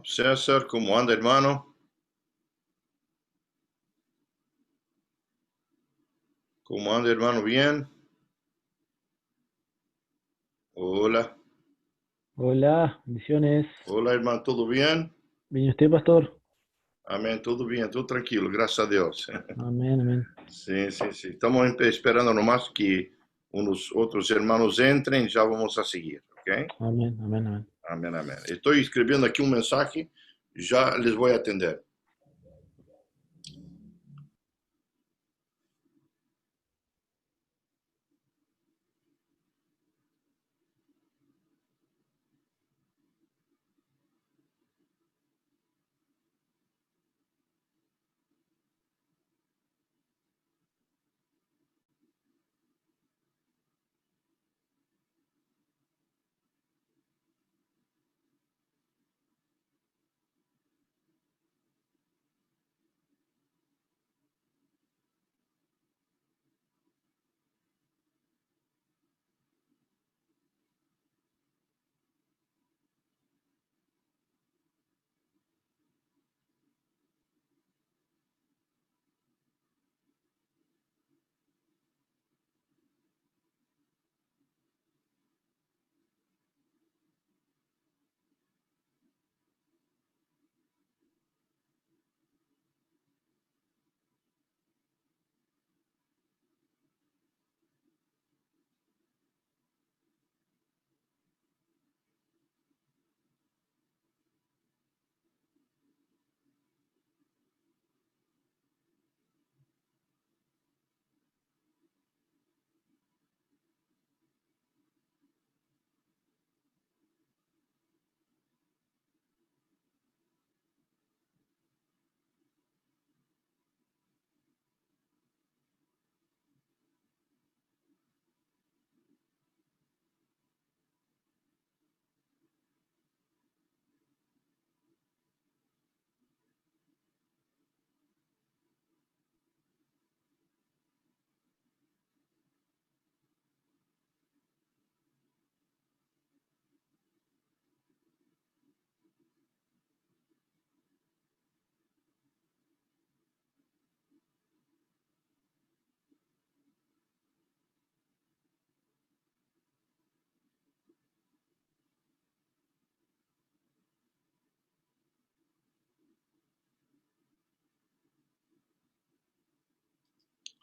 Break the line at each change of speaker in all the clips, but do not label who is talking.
César, ¿cómo anda, hermano? ¿Cómo anda, hermano? ¿Bien? Hola.
Hola, bendiciones.
Hola, hermano, ¿todo bien?
¿Viene usted, pastor?
Amén, todo bien, todo tranquilo, gracias a Dios.
Amén, amén.
Sí, sí, sí. Estamos esperando nomás que unos otros hermanos entren, ya vamos a seguir, ¿ok?
Amén, amén, amén.
Amén, amén. Estoy escribiendo aquí un mensaje, ya les voy a atender.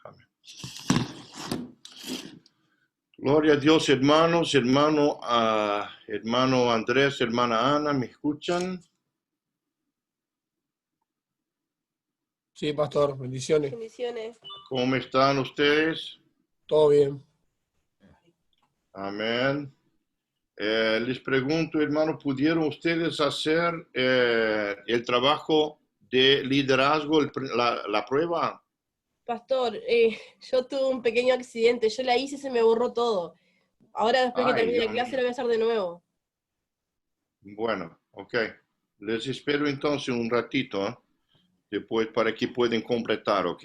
Amén. Gloria a Dios, hermanos, hermano Andrés, hermana Ana, ¿me escuchan?
Sí, pastor, bendiciones.
Bendiciones.
¿Cómo están ustedes?
Todo bien.
Amén. Les pregunto, hermano, ¿pudieron ustedes hacer el trabajo de liderazgo, la prueba?
Pastor, yo tuve un pequeño accidente, yo la hice y se me borró todo. Ahora después que
Ay,
termine
Dios
la clase
mío.
lo voy a hacer de nuevo.
Bueno, ok. Les espero entonces un ratito, después para que puedan completar, ¿ok?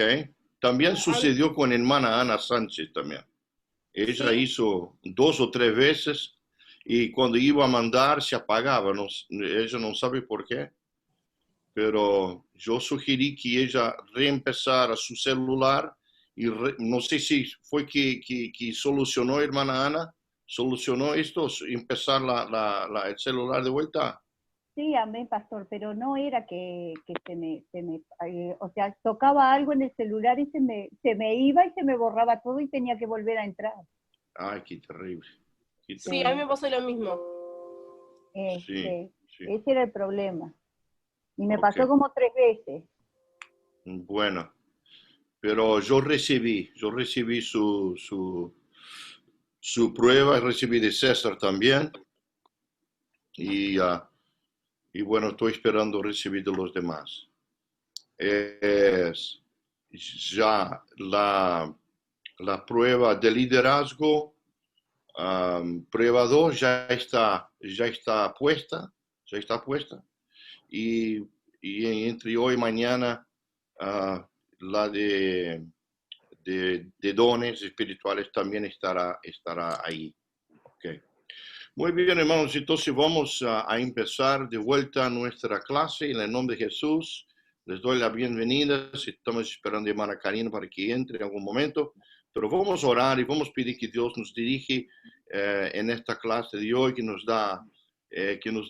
También
Hab-
sucedió con hermana Ana Sánchez también. Ella
¿Sí?
hizo 2 o 3 veces y cuando iba a mandar se apagaba. Ella no sabe por qué, pero yo sugerí que ella reempezara su celular y no sé si fue que solucionó, hermana Ana, solucionó esto, empezar el celular de vuelta.
Sí, amén, pastor, pero no era que o sea, tocaba algo en el celular y se me iba y se me borraba todo y tenía que volver a entrar.
Ay, qué terrible, qué
Sí, a mí
terrible.
me pasó lo mismo.
Sí,
Este,
sí,
ese era el problema. Y me
ok.
pasó como 3 veces.
Bueno, pero yo recibí su prueba, recibí de César también y, y bueno, estoy esperando recibir de los demás. Es ya la prueba de liderazgo, prueba 2 ya está puesta y, y entre hoy y mañana uh, la de dones espirituales también estará ahí. Okay. Muy bien, hermanos, entonces vamos a empezar de vuelta nuestra clase en el nombre de Jesús. Les doy la bienvenida. Estamos esperando a hermana Karina para que entre en algún momento, pero vamos a orar y vamos a pedir que Dios nos dirige en esta clase de hoy, que nos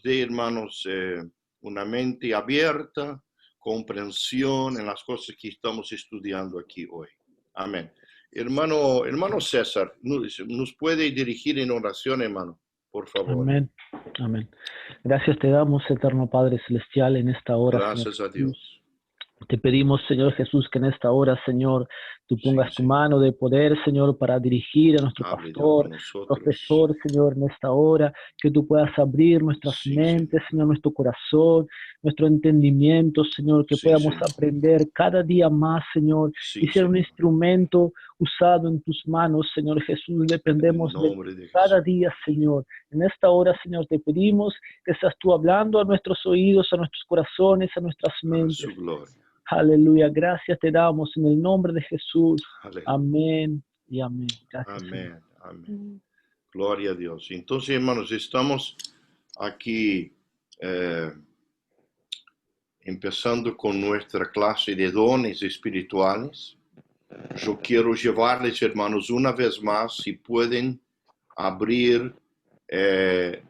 dé, hermanos, una mente abierta, comprensión en las cosas que estamos estudiando aquí hoy. Amén. Hermano César, ¿nos puede dirigir en oración, hermano? Por favor.
Amén. Amén. Gracias te damos, eterno Padre Celestial, en esta hora,
Gracias
Señor
a Dios.
Te pedimos, Señor Jesús, que en esta hora, Señor, tú pongas
Sí,
tu
Señor.
mano de poder, Señor, para dirigir a nuestro
Hable Dios
pastor,
con nosotros.
profesor, Señor, en esta hora, que tú puedas abrir nuestras
Sí,
mentes, Señor, nuestro corazón, nuestro entendimiento, Señor, que
Sí,
podamos
Señor.
aprender cada día más, Señor,
Sí,
y ser un
Señor.
instrumento usado en tus manos, Señor Jesús.
En
Dependemos de
nombre de
cada
Jesús.
día, Señor. En esta hora, Señor, te pedimos que seas tú hablando a nuestros oídos, a nuestros corazones, a nuestras
A
mentes.
su gloria.
Aleluya, gracias te damos en el nombre de Jesús.
Aleluya.
Amén y amén. Gracias, Señor.
Amén. Amén. Gloria a Dios. Entonces, hermanos, estamos aquí empezando con nuestra clase de dones espirituales. Yo quiero llevarles, hermanos, una vez más, si pueden abrir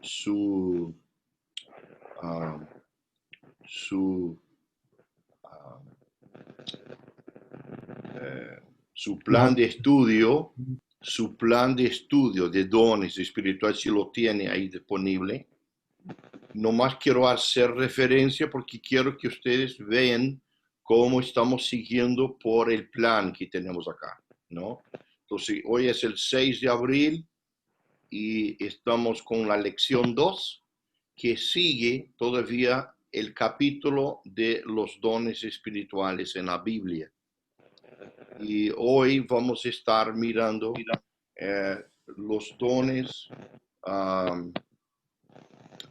su plan de estudio, su plan de estudio de dones espirituales, si lo tiene ahí disponible. Nomás quiero hacer referencia porque quiero que ustedes vean cómo estamos siguiendo por el plan que tenemos acá, ¿no? Entonces, hoy es el 6 de abril y estamos con la lección 2, que sigue todavía el capítulo de los dones espirituales en la Biblia. Y hoy vamos a estar mirando los dones,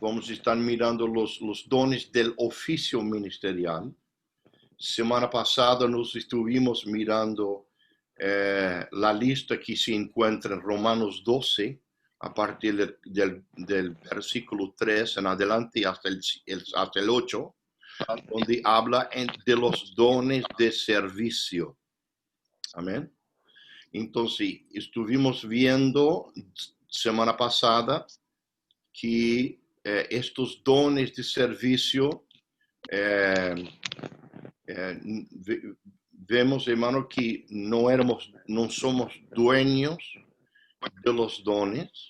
vamos a estar mirando los dones del oficio ministerial. Semana pasada nos estuvimos mirando la lista que se encuentra en Romanos 12, a partir del versículo 3 en adelante hasta el 8, donde habla de los dones de servicio. Amén. Entonces, estuvimos viendo semana pasada que estos dones de servicio, vemos, hermano, que no somos dueños de los dones.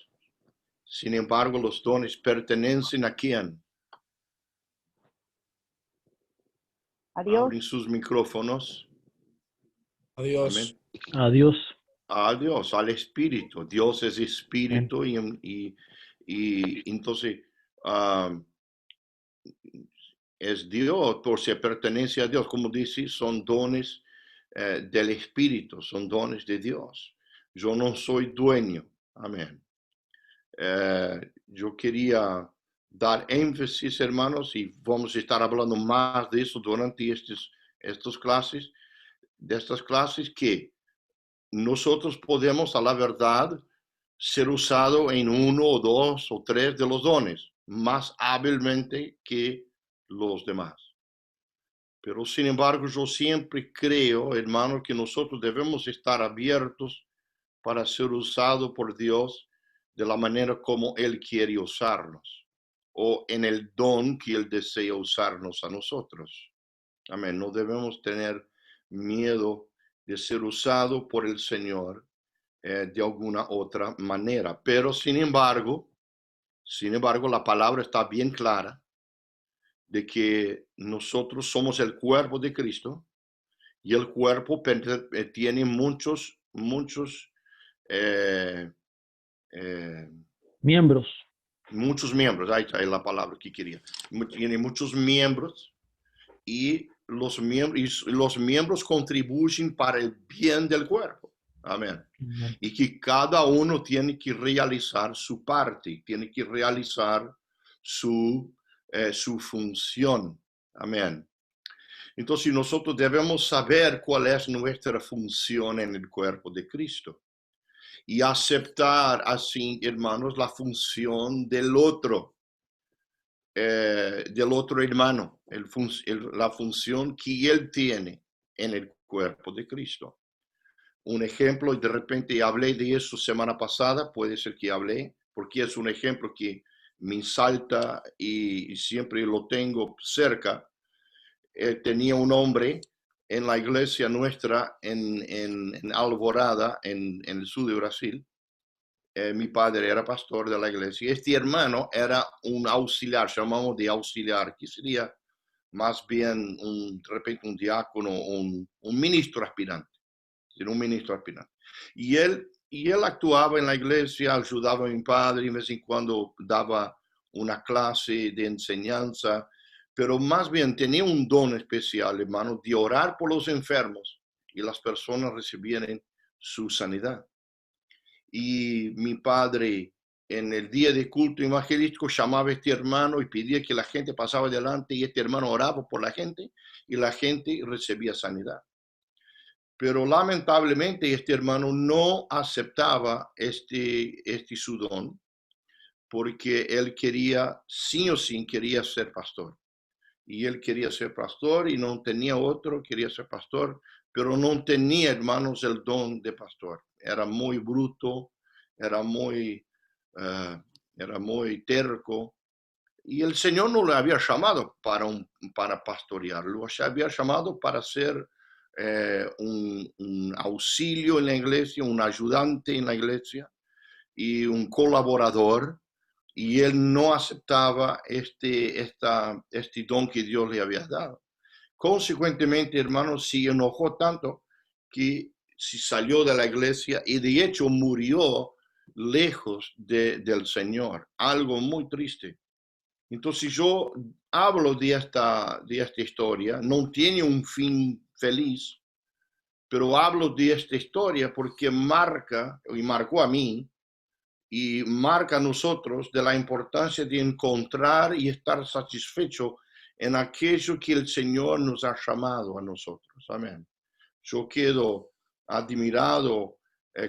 Sin embargo, los dones pertenecen ¿a quién?
A Dios.
Abren sus micrófonos.
Adiós.
Amén.
Adiós.
A Dios, al Espíritu. Dios es Espíritu y entonces es Dios, por si pertenece a Dios, como dice, son dones del Espíritu, son dones de Dios. Yo no soy dueño. Amén. Yo quería dar énfasis, hermanos, y vamos a estar hablando más de eso durante estas clases, que nosotros podemos, a la verdad, ser usado en uno o dos o tres de los dones, más hábilmente que los demás. Pero sin embargo, yo siempre creo, hermano, que nosotros debemos estar abiertos para ser usados por Dios de la manera como Él quiere usarnos, o en el don que Él desea usarnos a nosotros. Amén. No debemos tener miedo de ser usado por el Señor de alguna otra manera. Pero sin embargo, la palabra está bien clara de que nosotros somos el cuerpo de Cristo y el cuerpo tiene muchos
Miembros.
Muchos miembros, ahí está la palabra que quería. Tiene muchos miembros y los miembros contribuyen para el bien del cuerpo. Amén. Y que cada uno tiene que realizar su parte, tiene que realizar su función. Amén. Entonces nosotros debemos saber cuál es nuestra función en el cuerpo de Cristo. y aceptar así, hermanos, la función del otro hermano, la función que él tiene en el cuerpo de Cristo. Un ejemplo, y de repente hablé de eso semana pasada, puede ser que hablé, porque es un ejemplo que me salta y siempre lo tengo cerca. Tenía un hombre en la iglesia nuestra en Alvorada, en el sur de Brasil. Mi padre era pastor de la iglesia. Este hermano era un auxiliar, llamamos de auxiliar, que sería más bien de repente un diácono, un ministro aspirante. Un ministro aspirante. Y él actuaba en la iglesia, ayudaba a mi padre, y de vez en cuando daba una clase de enseñanza, pero más bien tenía un don especial, hermano, de orar por los enfermos y las personas recibieran su sanidad. Y mi padre en el día de culto evangelístico llamaba a este hermano y pedía que la gente pasaba adelante y este hermano oraba por la gente y la gente recibía sanidad. Pero lamentablemente este hermano no aceptaba su don porque él quería, sí o sí, quería ser pastor. Y él quería ser pastor y no tenía otro, quería ser pastor, pero no tenía, hermanos, el don de pastor. Era muy bruto, era muy terco. Y el Señor no le había llamado para pastorear, lo había llamado para ser un auxilio en la iglesia, un ayudante en la iglesia y un colaborador. Y él no aceptaba este don que Dios le había dado. Consecuentemente, hermano, se enojó tanto que se salió de la iglesia y de hecho murió lejos del Señor. Algo muy triste. Entonces yo hablo de esta historia, no tiene un fin feliz, pero hablo de esta historia porque marca, y marcó a mí, y marca a nosotros de la importancia de encontrar y estar satisfecho en aquello que el Señor nos ha llamado a nosotros. Amén. Yo quedo admirado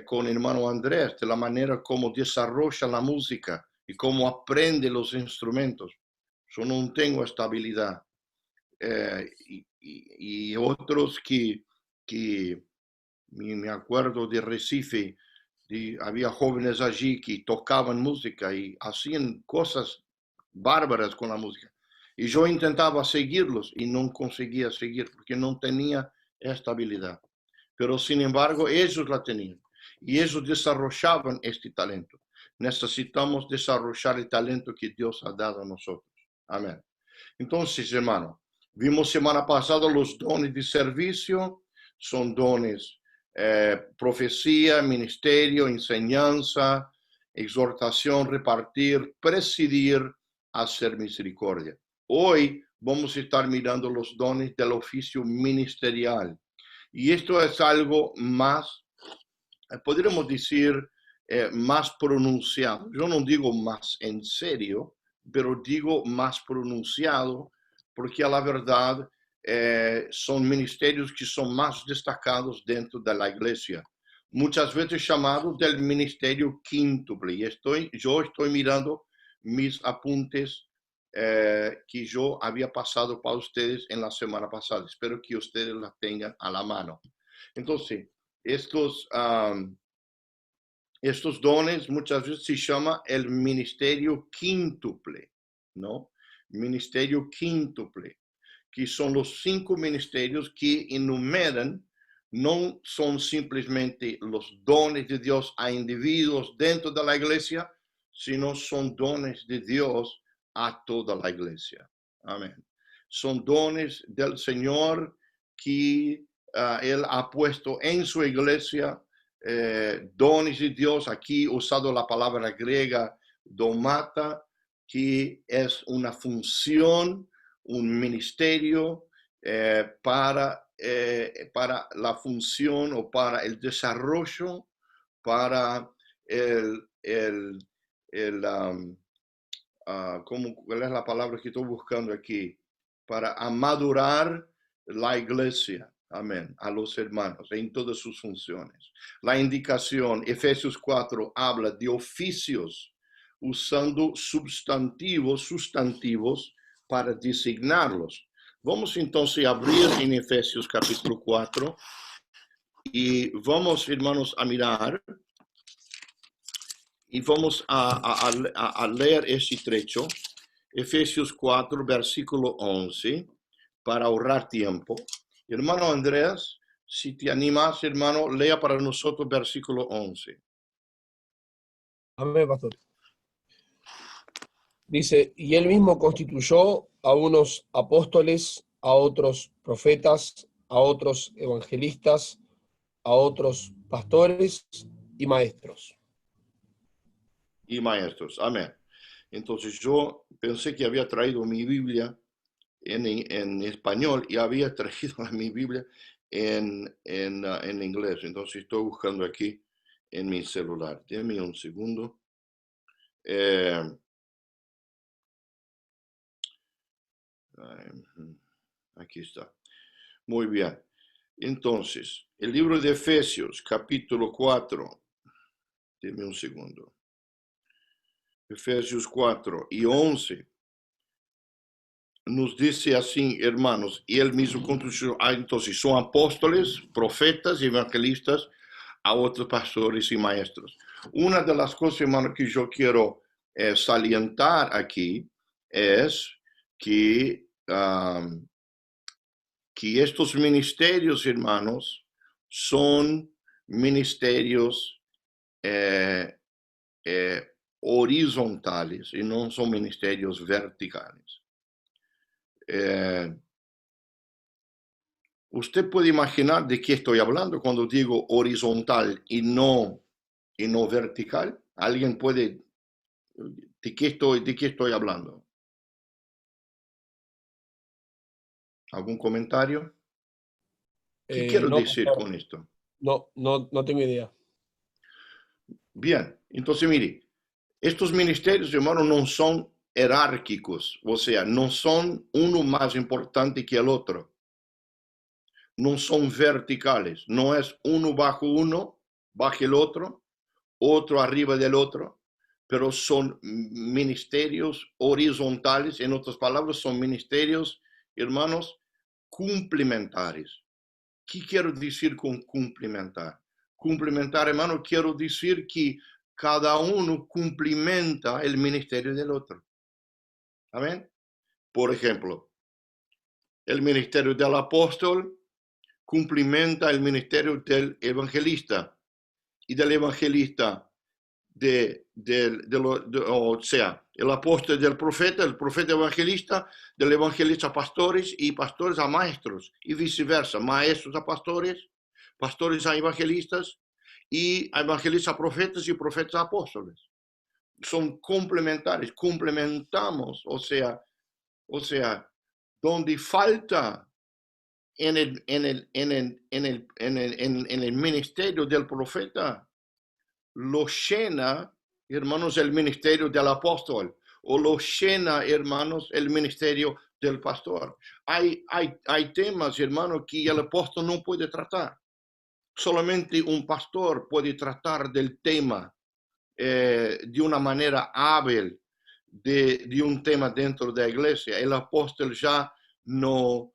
con el hermano Andrés de la manera como desarrolla la música y cómo aprende los instrumentos. Yo no tengo esta habilidad. Y otros que me acuerdo de Recife, había jóvenes allí que tocaban música y hacían cosas bárbaras con la música. Y yo intentaba seguirlos y no conseguía seguir porque no tenía esta habilidad. Pero sin embargo, ellos la tenían y ellos desarrollaban este talento. Necesitamos desarrollar el talento que Dios ha dado a nosotros. Amén. Entonces, hermano, vimos semana pasada los dones de servicio, son dones profecía, ministerio, enseñanza, exhortación, repartir, presidir, hacer misericordia. Hoy vamos a estar mirando los dones del oficio ministerial. Y esto es algo más, podríamos decir, más pronunciado. Yo no digo más en serio, pero digo más pronunciado, porque a la verdad son ministerios que son más destacados dentro de la iglesia. Muchas veces llamados del ministerio quíntuple. Y yo estoy mirando mis apuntes que yo había pasado para ustedes en la semana pasada. Espero que ustedes las tengan a la mano. Entonces, estos dones muchas veces se llama el ministerio quíntuple, ¿no? Ministerio quíntuple, que son los 5 ministerios que enumeran, no son simplemente los dones de Dios a individuos dentro de la iglesia, sino son dones de Dios a toda la iglesia. Amén. Son dones del Señor que Él ha puesto en su iglesia, dones de Dios, aquí usado la palabra griega domata, que es una función, un ministerio para la función o para el desarrollo, para ¿cuál es la palabra que estoy buscando aquí? Para amadurar la iglesia. Amén. A los hermanos en todas sus funciones. La indicación, Efesios 4, habla de oficios usando sustantivos para designarlos. Vamos entonces a abrir en Efesios capítulo 4 y vamos, hermanos, a mirar y vamos a leer ese trecho. Efesios 4, versículo 11, para ahorrar tiempo. Hermano Andrés, si te animas, hermano, lea para nosotros versículo 11.
Amén, pastor. Dice, y él mismo constituyó a unos apóstoles, a otros profetas, a otros evangelistas, a otros pastores y maestros.
Y maestros, amén. Entonces yo pensé que había traído mi Biblia en español y había traído mi Biblia en inglés. Entonces estoy buscando aquí en mi celular. Deme un segundo. Aquí está. Muy bien. Entonces, el libro de Efesios, capítulo 4. Deme un segundo. Efesios 4 y 11. Nos dice así, hermanos, y él mismo construyó, entonces son apóstoles, profetas y evangelistas, a otros pastores y maestros. Una de las cosas, hermanos, que yo quiero salientar aquí es que estos ministerios, hermanos, son ministerios horizontales y no son ministerios verticales. Usted puede imaginar de qué estoy hablando cuando digo horizontal y no vertical. ¿Alguien puede? ¿De qué estoy hablando? ¿Algún comentario? ¿Qué quiero
No,
decir
pastor,
con esto?
no tengo idea.
Bien, entonces mire, estos ministerios, hermano, no son jerárquicos, o sea, no son uno más importante que el otro. No son verticales, no es uno bajo el otro arriba del otro, pero son ministerios horizontales, en otras palabras, son ministerios, hermanos, complementares. ¿Qué quiero decir con complementar? Complementar, hermano, quiero decir que cada uno complementa el ministerio del otro. Amén. Por ejemplo, el ministerio del apóstol complementa el ministerio del evangelista y del evangelista o sea, el apóstol del profeta, el profeta evangelista, del evangelista a pastores y pastores a maestros y viceversa, maestros a pastores, pastores a evangelistas y a evangelistas a profetas y profetas a apóstoles. Son complementarios, complementamos, o sea, donde falta en el ministerio del profeta, lo llena, hermanos, el ministerio del apóstol, o lo llena, hermanos, el ministerio del pastor. Hay temas, hermanos, que el apóstol no puede tratar. Solamente un pastor puede tratar del tema de una manera hábil de un tema dentro de la iglesia. El apóstol ya no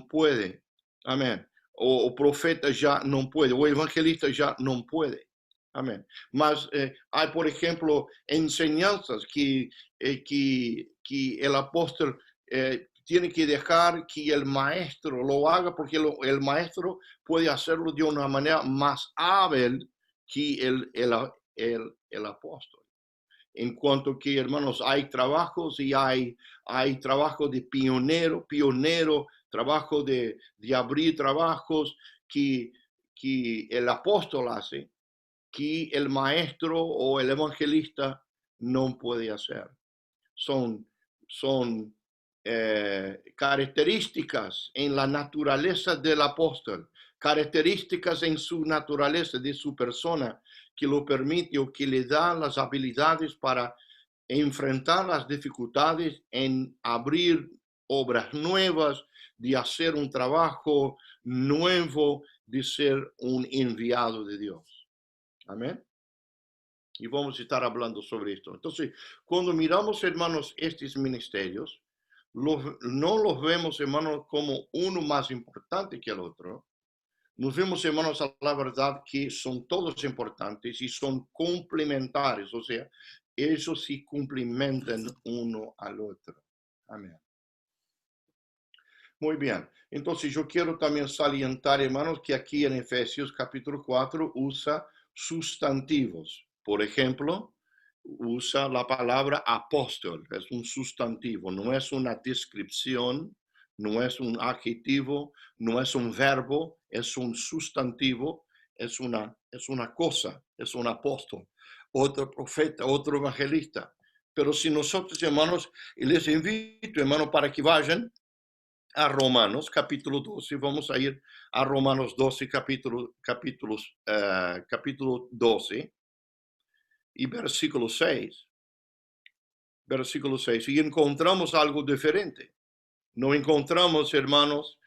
puede. Amén. O profeta ya no puede. O evangelista ya no puede. Amén. Mas hay, por ejemplo, enseñanzas que el apóstol tiene que dejar que el maestro lo haga, porque el maestro puede hacerlo de una manera más hábil que el apóstol. En cuanto que, hermanos, hay trabajos y hay trabajo de pionero, trabajo de abrir trabajos que el apóstol hace, que el maestro o el evangelista no puede hacer. Son características en la naturaleza del apóstol, características en su naturaleza, de su persona, que lo permite o que le da las habilidades para enfrentar las dificultades, en abrir obras nuevas, de hacer un trabajo nuevo, de ser un enviado de Dios. Amén. Y vamos a estar hablando sobre esto. Entonces, cuando miramos, hermanos, estos ministerios, no los vemos, hermanos, como uno más importante que el otro. Nos vemos, hermanos, a la verdad que son todos importantes y son complementarios, o sea, ellos sí complementan uno al otro. Amén. Muy bien. Entonces, yo quiero también salientar, hermanos, que aquí en Efesios capítulo 4 usa sustantivos. Por ejemplo, usa la palabra apóstol, es un sustantivo, no es una descripción, no es un adjetivo, no es un verbo, es un sustantivo, es una cosa, es un apóstol, otro profeta, otro evangelista. Pero si nosotros, hermanos, y les invito, hermanos, para que vayan a Romanos capítulo 12, vamos a ir a Romanos 12, capítulo 12 y versículo 6. Versículo 6, y encontramos algo diferente. No encontramos, hermanos,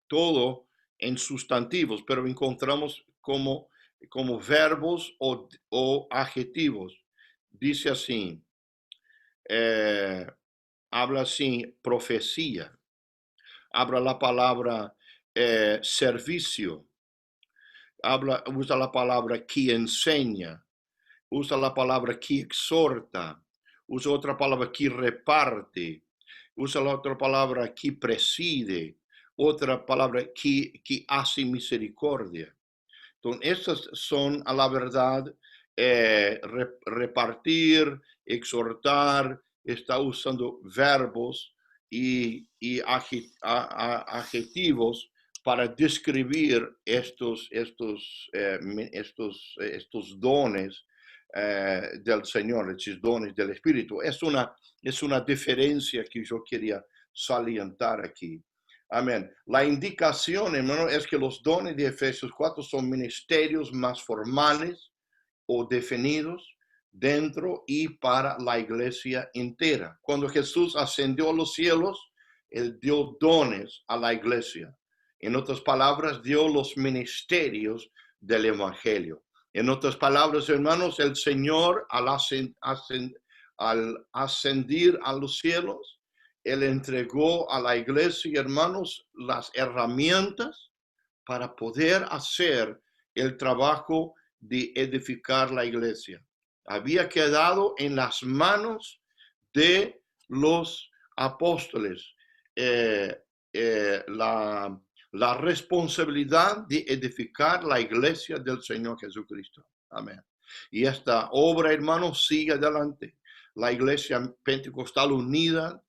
todo en sustantivos, pero encontramos como verbos o adjetivos. Dice así, habla así, profecía, habla la palabra servicio, usa la palabra que enseña, usa la palabra que exhorta, usa otra palabra que reparte, usa la otra palabra que preside, otra palabra que hace misericordia. Entonces, estas son a la verdad repartir, exhortar, está usando verbos y adjetivos para describir estos dones del Señor, estos dones del Espíritu. Es una diferencia que yo quería salientar aquí. Amén. La indicación, hermano, es que los dones de Efesios 4 son ministerios más formales o definidos dentro y para la iglesia entera. Cuando Jesús ascendió a los cielos, Él dio dones a la iglesia. En otras palabras, dio los ministerios del Evangelio. En otras palabras, hermanos, el Señor al ascender a los cielos, Él entregó a la iglesia, hermanos, las herramientas para poder hacer el trabajo de edificar la iglesia. Había quedado en las manos de los apóstoles la responsabilidad de edificar la iglesia del Señor Jesucristo. Amén. Y esta obra, hermanos, sigue adelante. La iglesia pentecostal unida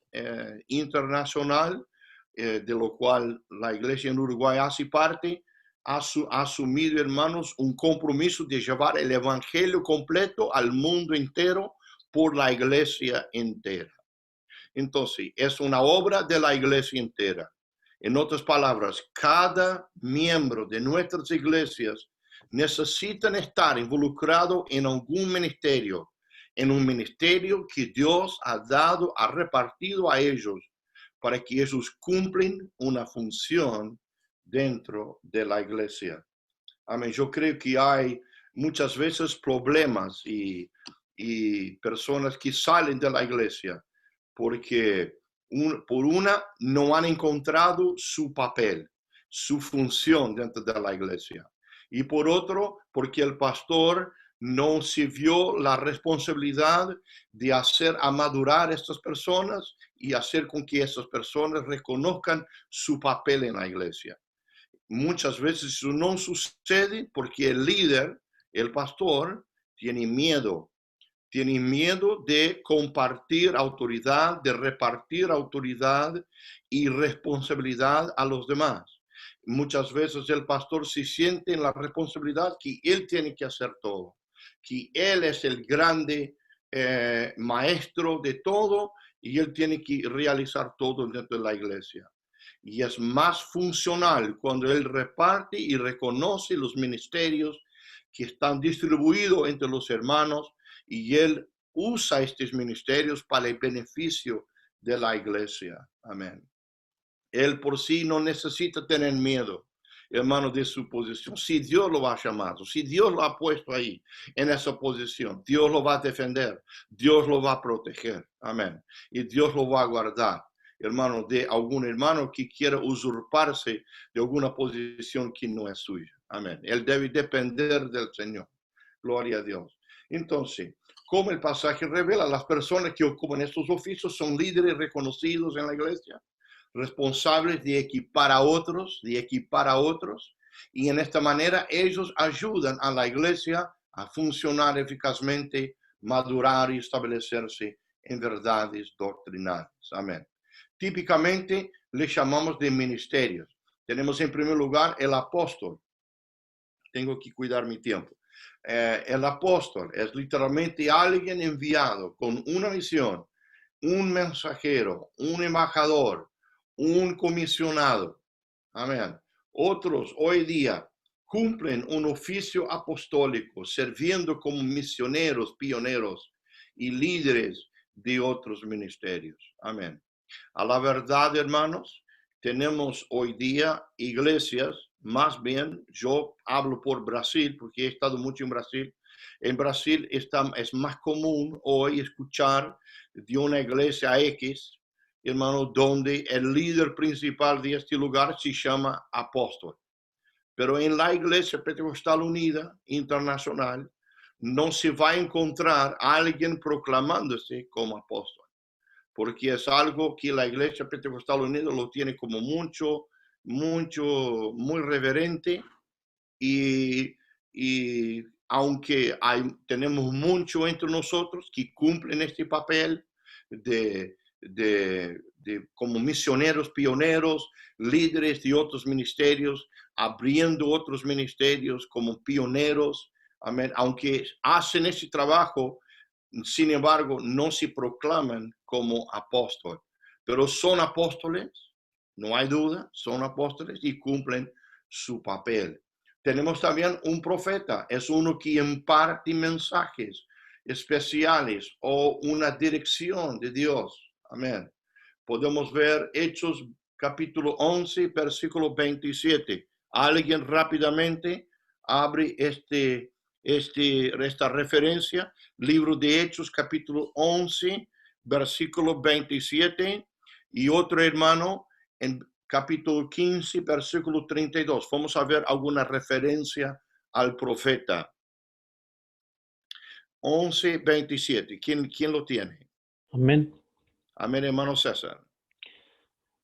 internacional, de lo cual la iglesia en Uruguay hace parte, ha asumido, hermanos, un compromiso de llevar el evangelio completo al mundo entero por la iglesia entera. Entonces, es una obra de la iglesia entera. En otras palabras, cada miembro de nuestras iglesias necesitan estar involucrado en algún ministerio, en un ministerio que Dios ha repartido a ellos para que ellos cumplan una función dentro de la iglesia. Amén. Yo creo que hay muchas veces problemas y personas que salen de la iglesia porque no han encontrado su papel, su función dentro de la iglesia. Y por otro, porque el pastor no se vio la responsabilidad de hacer madurar a estas personas y hacer con que estas personas reconozcan su papel en la iglesia. Muchas veces eso no sucede porque el líder, el pastor, tiene miedo de compartir autoridad, de repartir autoridad y responsabilidad a los demás. Muchas veces el pastor se siente en la responsabilidad que él tiene que hacer todo, que él es el grande maestro de todo y él tiene que realizar todo dentro de la iglesia. Y es más funcional cuando él reparte y reconoce los ministerios que están distribuidos entre los hermanos y él usa estos ministerios para el beneficio de la iglesia. Amén. Él por sí no necesita tener miedo, hermano, de su posición. Si Dios lo ha llamado, si Dios lo ha puesto ahí, en esa posición, Dios lo va a defender, Dios lo va a proteger. Amén. Y Dios lo va a guardar, hermano, de algún hermano que quiera usurparse de alguna posición que no es suya. Amén. Él debe depender del Señor. Gloria a Dios. Entonces, como el pasaje revela, las personas que ocupan estos oficios son líderes reconocidos en la iglesia, responsables de equipar a otros, y en esta manera ellos ayudan a la iglesia a funcionar eficazmente, madurar y establecerse en verdades doctrinales. Amén. Típicamente le llamamos de ministerios. Tenemos en primer lugar el apóstol. Tengo que cuidar mi tiempo. El apóstol es literalmente alguien enviado con una misión, un mensajero, un embajador, un comisionado. Amén. Otros hoy día cumplen un oficio apostólico, sirviendo como misioneros, pioneros y líderes de otros ministerios. Amén. A la verdad, hermanos, tenemos hoy día iglesias, más bien, yo hablo por Brasil, porque he estado mucho en Brasil. En Brasil es más común hoy escuchar de una iglesia X, hermano, donde el líder principal de este lugar se llama apóstol. Pero en la Iglesia Pentecostal Unida Internacional no se va a encontrar a alguien proclamándose como apóstol, porque es algo que la Iglesia Pentecostal Unida lo tiene como muy reverente, y aunque tenemos mucho entre nosotros que cumplen este papel de como misioneros, pioneros, líderes de otros ministerios, abriendo otros ministerios como pioneros, amén, aunque hacen ese trabajo, sin embargo, no se proclaman como apóstol, pero son apóstoles, no hay duda, son apóstoles y cumplen su papel. Tenemos también un profeta, es uno que imparte mensajes especiales o una dirección de Dios. Amén. Podemos ver Hechos capítulo 11, versículo 27. Alguien rápidamente abre esta referencia, libro de Hechos capítulo 11, versículo 27, y otro hermano en capítulo 15, versículo 32. Vamos a ver alguna referencia al profeta. 11, 27. ¿Quién lo tiene?
Amén.
Amén, hermano César.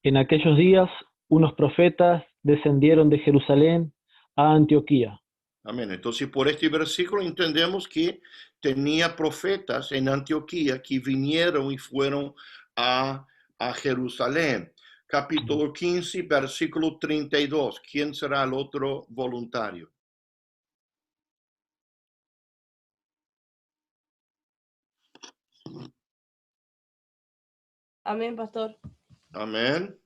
En aquellos días, unos profetas descendieron de Jerusalén a Antioquía.
Amén. Entonces, por este versículo entendemos que tenía profetas en Antioquía que vinieron y fueron a Jerusalén. Capítulo 15, versículo 32. ¿Quién será el otro voluntario?
Amén, pastor.
Amén.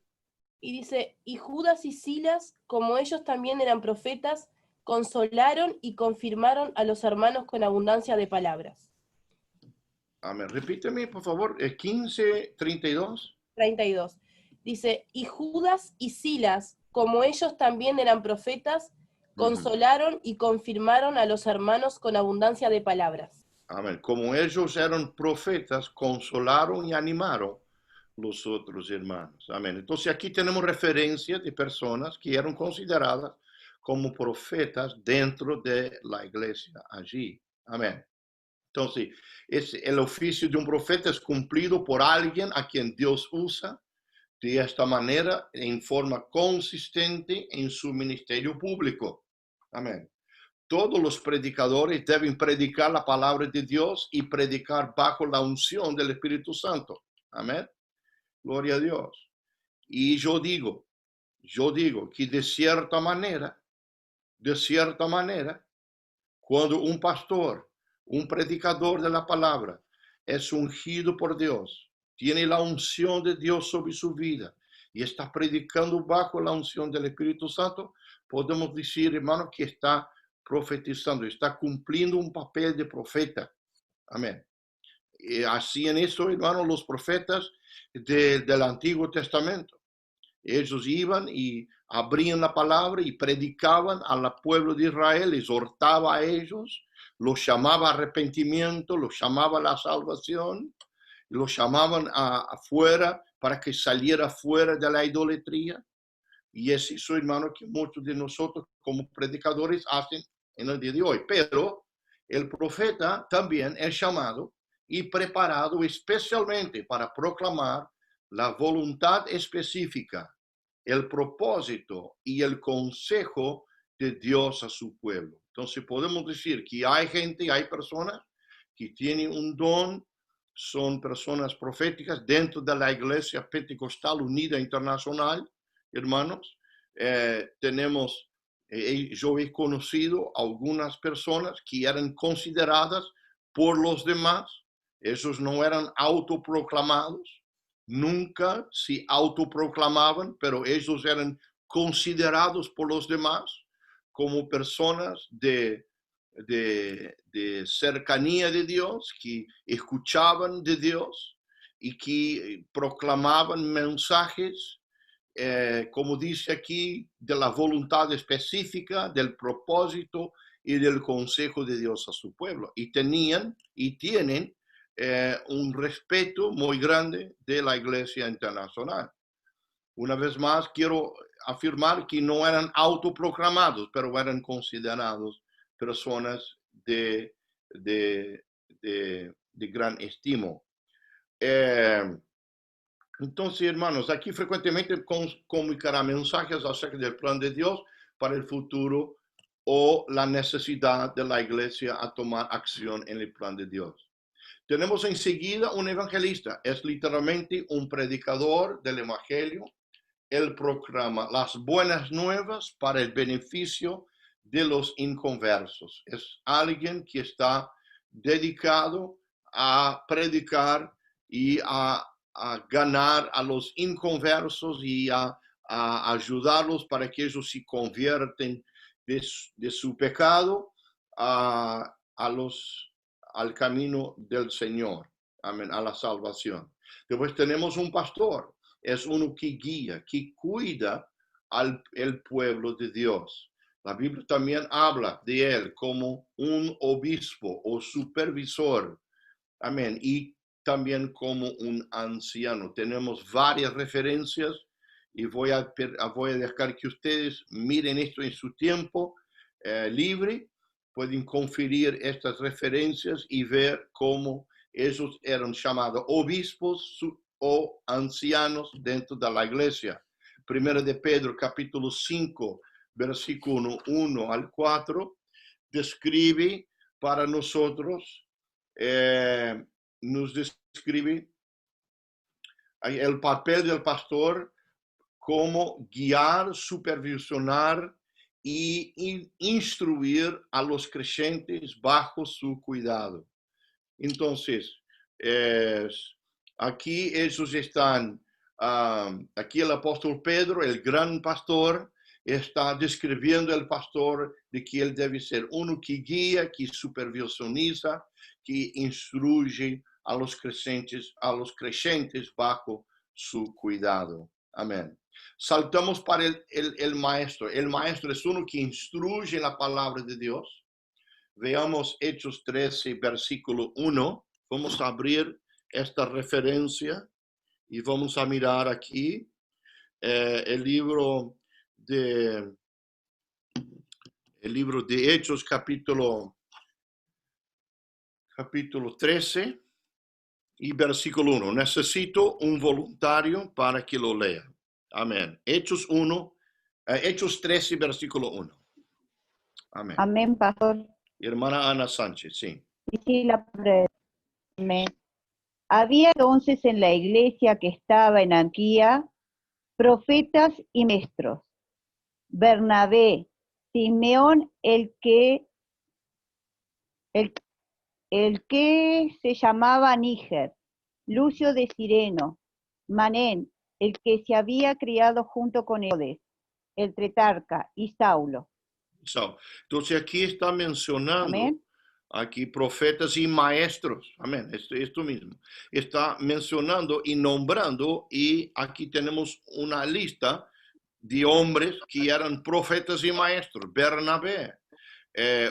Y dice, y Judas y Silas, como ellos también eran profetas, consolaron y confirmaron a los hermanos con abundancia de palabras.
Amén. Repíteme, por favor, 15, 32.
32. Dice, y Judas y Silas, como ellos también eran profetas, consolaron y confirmaron a los hermanos con abundancia de palabras.
Amén. Como ellos eran profetas, consolaron y animaron los otros hermanos. Amén. Entonces aquí tenemos referencias de personas que eran consideradas como profetas dentro de la iglesia allí. Amén. Entonces, el oficio de un profeta es cumplido por alguien a quien Dios usa de esta manera en forma consistente en su ministerio público. Amén. Todos los predicadores deben predicar la palabra de Dios y predicar bajo la unción del Espíritu Santo. Amén. Gloria a Dios. Y yo digo que de cierta manera, cuando un pastor, un predicador de la palabra, es ungido por Dios, tiene la unción de Dios sobre su vida y está predicando bajo la unción del Espíritu Santo, podemos decir, hermano, que está profetizando, está cumpliendo un papel de profeta. Amén. hacían eso, hermanos, los profetas del Antiguo Testamento. Ellos iban y abrían la palabra y predicaban al pueblo de Israel, exhortaba a ellos, los llamaba a arrepentimiento, los llamaba a la salvación, los llamaban afuera para que saliera fuera de la idolatría. Y es eso, hermano, que muchos de nosotros como predicadores hacen en el día de hoy. Pero el profeta también es llamado y preparado especialmente para proclamar la voluntad específica, el propósito y el consejo de Dios a su pueblo. Entonces podemos decir que hay gente, hay personas que tienen un don, son personas proféticas dentro de la Iglesia Pentecostal Unida Internacional, hermanos. Yo he conocido algunas personas que eran consideradas por los demás. Esos no eran autoproclamados, nunca se autoproclamaban, pero ellos eran considerados por los demás como personas de cercanía de Dios, que escuchaban de Dios y que proclamaban mensajes, como dice aquí, de la voluntad específica, del propósito y del consejo de Dios a su pueblo. Y tenían y tienen un respeto muy grande de la Iglesia Internacional. Una vez más, quiero afirmar que no eran autoproclamados, pero eran considerados personas de gran estimo. Entonces, hermanos, aquí frecuentemente comunicará mensajes acerca del plan de Dios para el futuro o la necesidad de la iglesia a tomar acción en el plan de Dios. Tenemos enseguida un evangelista, es literalmente un predicador del evangelio. Él proclama las buenas nuevas para el beneficio de los inconversos. Es alguien que está dedicado a predicar y a ganar a los inconversos y a ayudarlos para que ellos se convierten de su pecado al camino del Señor, amén, a la salvación. Después tenemos un pastor, es uno que guía, que cuida el pueblo de Dios. La Biblia también habla de él como un obispo o supervisor, amén, y también como un anciano. Tenemos varias referencias y voy a dejar que ustedes miren esto en su tiempo libre. Pueden conferir estas referencias y ver cómo ellos eran llamados obispos o ancianos dentro de la iglesia. Primero de Pedro, capítulo 5, versículo 1 al 4, describe para nosotros, nos describe el papel del pastor como guiar, supervisionar y instruir a los creyentes bajo su cuidado. Entonces, aquí ellos están, aquí el apóstol Pedro, el gran pastor, está describiendo el pastor de que él debe ser uno que guía, que supervisioniza, que instruye a los creyentes bajo su cuidado. Amén. Saltamos para el maestro. El maestro es uno que instruye la palabra de Dios. Veamos Hechos 13, versículo 1. Vamos a abrir esta referencia y vamos a mirar aquí el libro de Hechos, capítulo 13 y versículo 1. Necesito un voluntario para que lo lea. Amén. Hechos 13, versículo 1. Amén.
Amén, pastor.
Hermana Ana Sánchez, sí.
Sí, la palabra. Amén. Había entonces en la iglesia que estaba en Antioquía profetas y maestros. Bernabé, Simeón, el que se llamaba Níger, Lucio de Cireno, Manén, el que se había criado junto con Herodes, el tetrarca, y Saulo.
Entonces aquí está mencionando
Amén.
Aquí profetas y maestros. Amén. Esto mismo. Está mencionando y nombrando, y aquí tenemos una lista de hombres que eran profetas y maestros. Bernabé,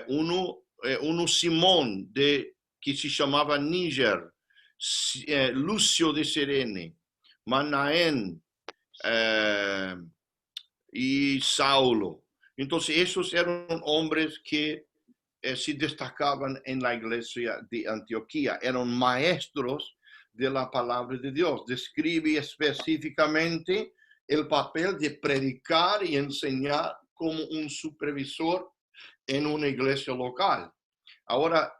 uno Simón, que se llamaba Níger, Lucio de Cirene, Manaén y Saulo. Entonces, esos eran hombres que se destacaban en la iglesia de Antioquía. Eran maestros de la palabra de Dios. Describe específicamente el papel de predicar y enseñar como un supervisor en una iglesia local. Ahora,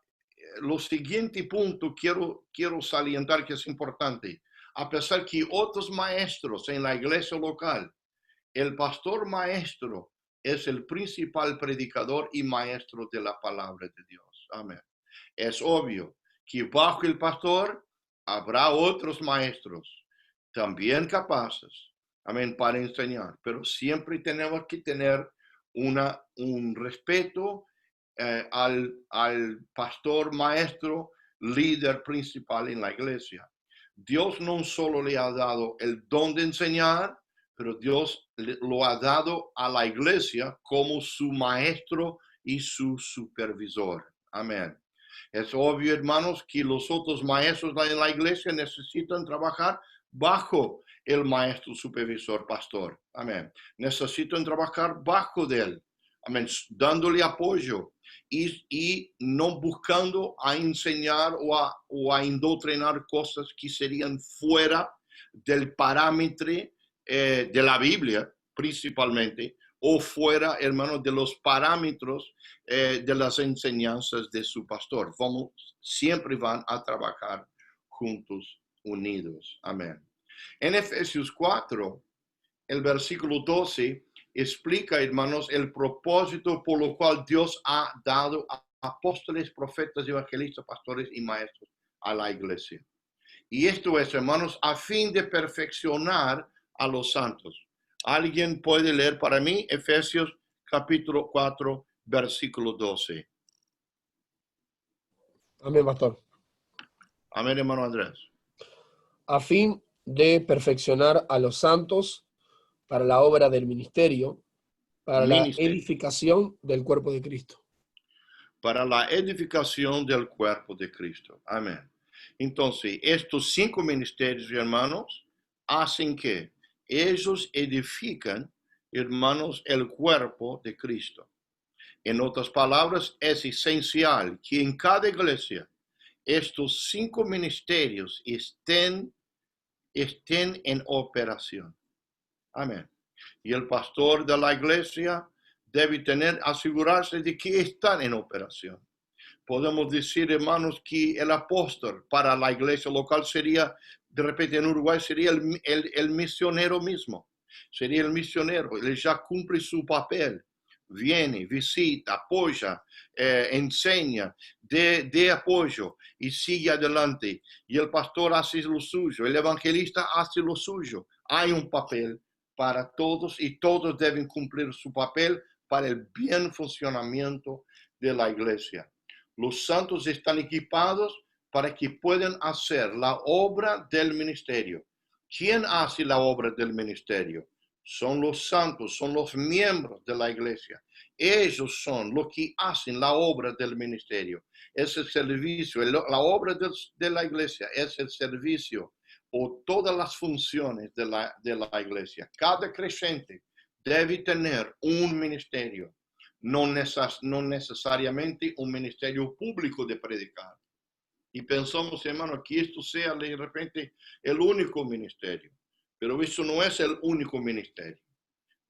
lo siguiente punto quiero salientar que es importante. A pesar que otros maestros en la iglesia local, el pastor maestro es el principal predicador y maestro de la palabra de Dios. Amén. Es obvio que bajo el pastor habrá otros maestros también capaces, amén, para enseñar, pero siempre tenemos que tener un respeto al pastor maestro, líder principal en la iglesia. Dios no solo le ha dado el don de enseñar, pero Dios lo ha dado a la iglesia como su maestro y su supervisor. Amén. Es obvio, hermanos, que los otros maestros en la iglesia necesitan trabajar bajo el maestro supervisor pastor. Amén. Necesitan trabajar bajo de él. Amén. Dándole apoyo y no buscando a enseñar o a indoctrinar cosas que serían fuera del parámetro de la Biblia, principalmente, o fuera, hermanos, de los parámetros de las enseñanzas de su pastor. Siempre van a trabajar juntos, unidos. Amén. En Efesios 4, el versículo 12, explica, hermanos, el propósito por lo cual Dios ha dado a apóstoles, profetas, evangelistas, pastores y maestros a la iglesia. Y esto es, hermanos, a fin de perfeccionar a los santos. ¿Alguien puede leer para mí Efesios capítulo 4, versículo 12?
Amén, pastor.
Amén, hermano Andrés.
A fin de perfeccionar a los santos para la obra del ministerio, para la edificación del cuerpo de Cristo.
Para la edificación del cuerpo de Cristo. Amén. Entonces, estos 5 ministerios, hermanos, hacen que ellos edifican, hermanos, el cuerpo de Cristo. En otras palabras, es esencial que en cada iglesia estos 5 ministerios estén en operación. Amén. Y el pastor de la iglesia debe asegurarse de que están en operación. Podemos decir, hermanos, que el apóstol para la iglesia local sería, de repente en Uruguay, sería el misionero mismo. Sería el misionero. Él ya cumple su papel. Viene, visita, apoya, enseña, de apoyo y sigue adelante. Y el pastor hace lo suyo. El evangelista hace lo suyo. Hay un papel para todos y todos deben cumplir su papel para el bien funcionamiento de la iglesia. Los santos están equipados para que puedan hacer la obra del ministerio. ¿Quién hace la obra del ministerio? Son los santos, son los miembros de la iglesia. Ellos son los que hacen la obra del ministerio. Es el servicio, la obra de la iglesia es el servicio o todas las funciones de la iglesia. Cada creyente debe tener un ministerio. No necesariamente un ministerio público de predicar. Y pensamos, hermano, que esto sea de repente el único ministerio. Pero eso no es el único ministerio.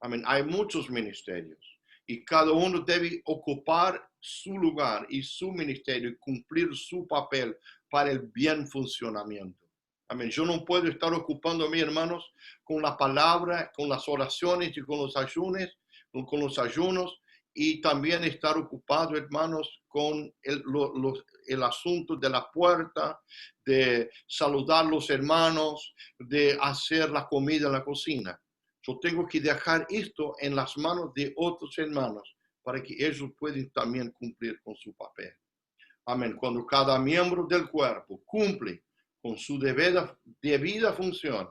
Amén. Hay muchos ministerios. Y cada uno debe ocupar su lugar y su ministerio y cumplir su papel para el bien funcionamiento. Amén. Yo no puedo estar ocupando a mis hermanos con la palabra, con las oraciones y con los ayunos. Y también estar ocupado, hermanos, con el asunto de la puerta, de saludar a los hermanos, de hacer la comida en la cocina. Yo tengo que dejar esto en las manos de otros hermanos para que ellos puedan también cumplir con su papel. amén, cuando cada miembro del cuerpo cumple con su debida función,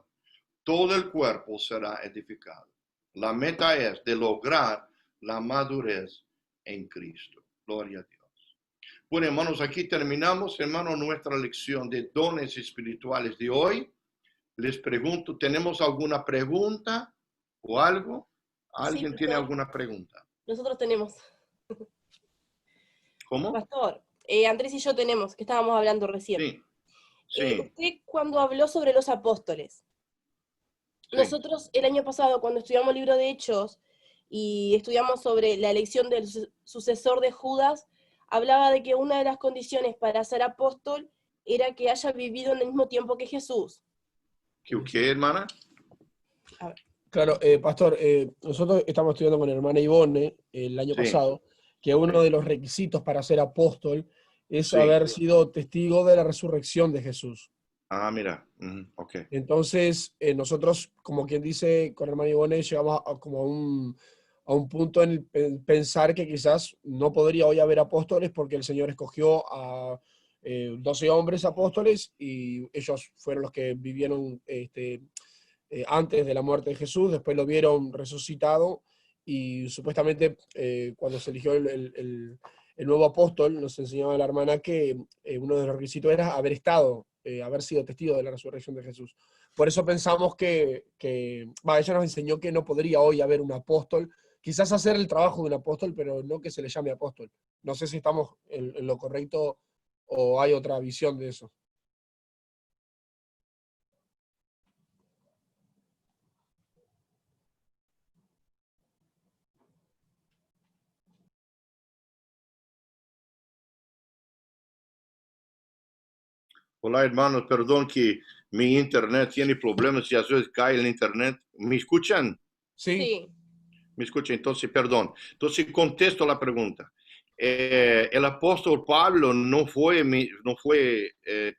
todo el cuerpo será edificado. La meta es de lograr la madurez en Cristo. Gloria a Dios. Bueno, hermanos, aquí terminamos, hermanos, nuestra lección de dones espirituales de hoy. Les pregunto, ¿tenemos alguna pregunta o algo? ¿Alguien
Sí,
tiene
pastor.
alguna pregunta?
Nosotros tenemos.
¿Cómo?
Pastor, Andrés y yo tenemos, que estábamos hablando recién.
Sí, sí,
Usted cuando habló sobre los apóstoles,
sí.
nosotros el año pasado cuando estudiamos el libro de Hechos y estudiamos sobre la elección del sucesor de Judas, hablaba de que una de las condiciones para ser apóstol era que haya vivido en el mismo tiempo que Jesús.
¿Qué, hermana?
A ver.
Claro, pastor, nosotros estamos estudiando con la hermana Ivonne el año
Sí.
pasado, que uno de los requisitos para ser apóstol es
Sí.
haber sido testigo de la resurrección de Jesús.
Ah, mira, ok.
Entonces, nosotros, como quien dice, con la hermana Ivonne, llegamos como a un punto en el pensar que quizás no podría hoy haber apóstoles porque el Señor escogió a 12 hombres apóstoles y ellos fueron los que vivieron antes de la muerte de Jesús, después lo vieron resucitado y supuestamente cuando se eligió el nuevo apóstol, nos enseñaba la hermana que uno de los requisitos era haber sido testigo de la resurrección de Jesús. Por eso pensamos ella nos enseñó que no podría hoy haber un apóstol, quizás hacer el trabajo de un apóstol, pero no que se le llame apóstol. No sé si estamos en lo correcto o hay otra visión de eso.
Hola, hermanos, perdón que mi internet tiene problemas y a veces cae el internet. ¿Me escuchan?
Sí.
Me escuchan, entonces, perdón. Entonces, contesto la pregunta. El apóstol Pablo no fue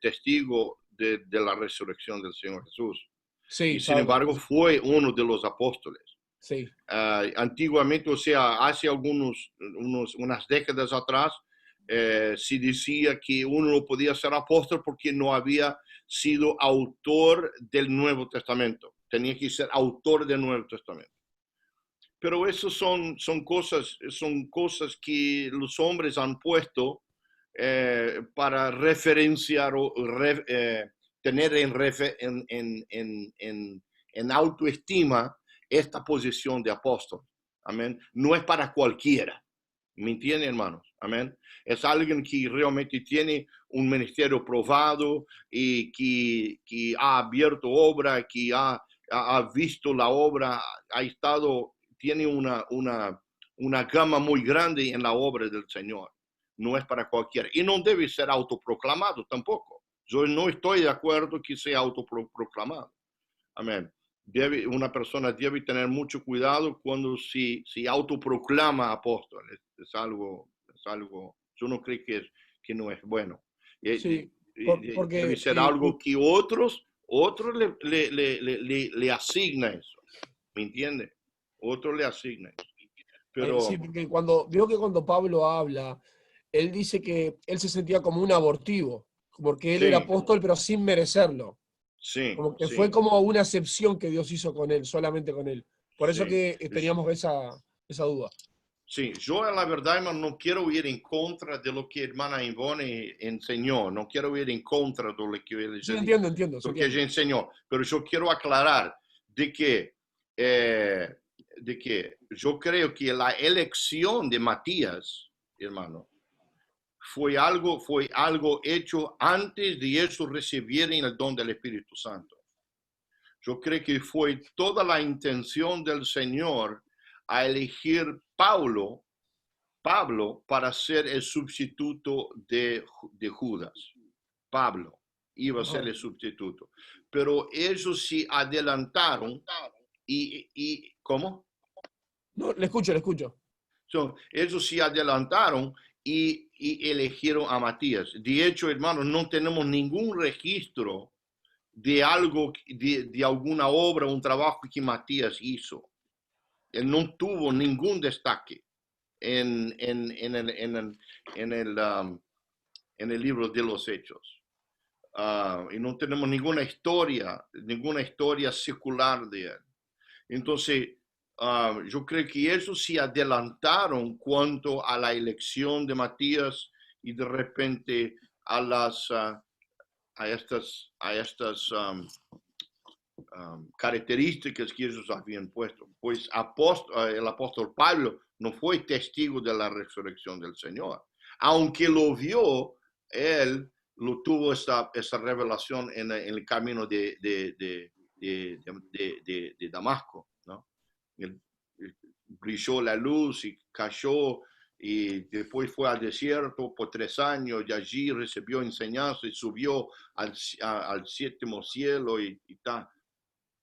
testigo de la resurrección del Señor Jesús.
Sí,
Y sin embargo, fue uno de los apóstoles.
Sí.
Antiguamente, o sea, hace unas décadas atrás, se decía que uno no podía ser apóstol porque no había sido autor del Nuevo Testamento. Tenía que ser autor del Nuevo Testamento. Pero eso son cosas que los hombres han puesto para referenciar o tener en autoestima esta posición de apóstol. Amén. No es para cualquiera. ¿Me entienden, hermanos? Amén. Es alguien que realmente tiene un ministerio probado y que ha abierto obra, que ha visto la obra, tiene una gama muy grande en la obra del Señor. No es para cualquiera. Y no debe ser autoproclamado tampoco. Yo no estoy de acuerdo que sea autoproclamado. Amén. Una persona debe tener mucho cuidado cuando se autoproclama apóstol. Es algo, yo no creo que no es bueno.
Sí, porque
debe ser algo que otros le asigna eso. ¿Me entiende? Otros le asignan. Pero
sí, porque cuando Pablo habla, él dice que él se sentía como un abortivo, porque él
sí,
era apóstol, pero sin merecerlo.
sí,
Como que
sí,
fue como una excepción que Dios hizo con él, solamente con él. Por eso
sí.
que teníamos esa duda.
Sí, yo la verdad, hermano, no quiero ir en contra de lo que hermana Ivonne enseñó, no quiero ir en contra de lo que ella,
Sí, entiendo.
lo que ella enseñó, pero yo quiero aclarar de que yo creo que la elección de Matías, hermano, fue algo hecho antes de ellos recibieran el don del Espíritu Santo. Yo creo que fue toda la intención del Señor a elegir Pablo para ser el sustituto de Judas. Pablo iba a ser el sustituto. Pero ellos se adelantaron y ¿cómo?
No, le escucho.
Ellos se adelantaron y eligieron a Matías. De hecho, hermanos, no tenemos ningún registro de algo, de alguna obra, un trabajo que Matías hizo. Él no tuvo ningún destaque en en el libro de los Hechos. Y no tenemos ninguna historia secular de él. Entonces, yo creo que ellos se adelantaron cuanto a la elección de Matías y de repente a estas características que ellos habían puesto. Pues el apóstol Pablo no fue testigo de la resurrección del Señor. Aunque lo vio, él lo tuvo esta revelación en el camino de Damasco, ¿no? Brilló la luz y cayó, y después fue al desierto por 3 años, y allí recibió enseñanza y subió al 7º cielo y tal.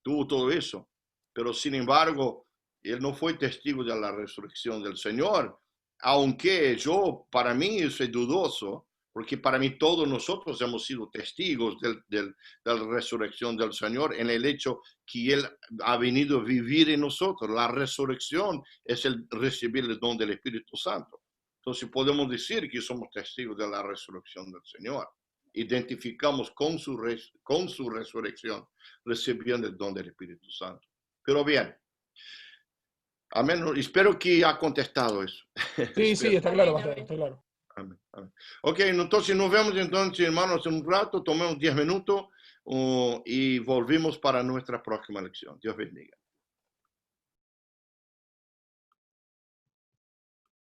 Tuvo todo eso, pero sin embargo, él no fue testigo de la resurrección del Señor, aunque para mí eso es dudoso, porque para mí todos nosotros hemos sido testigos de la resurrección del Señor en el hecho que Él ha venido a vivir en nosotros. La resurrección es el recibir el don del Espíritu Santo. Entonces podemos decir que somos testigos de la resurrección del Señor. Identificamos con su resurrección, recibiendo el don del Espíritu Santo. Pero bien, amén. Espero que ha contestado eso.
Sí, sí, está claro, pastor, está claro.
Amén, amén. Ok, entonces nos vemos entonces, hermanos, en un rato, tomemos 10 minutos y volvemos para nuestra próxima lección. Dios bendiga.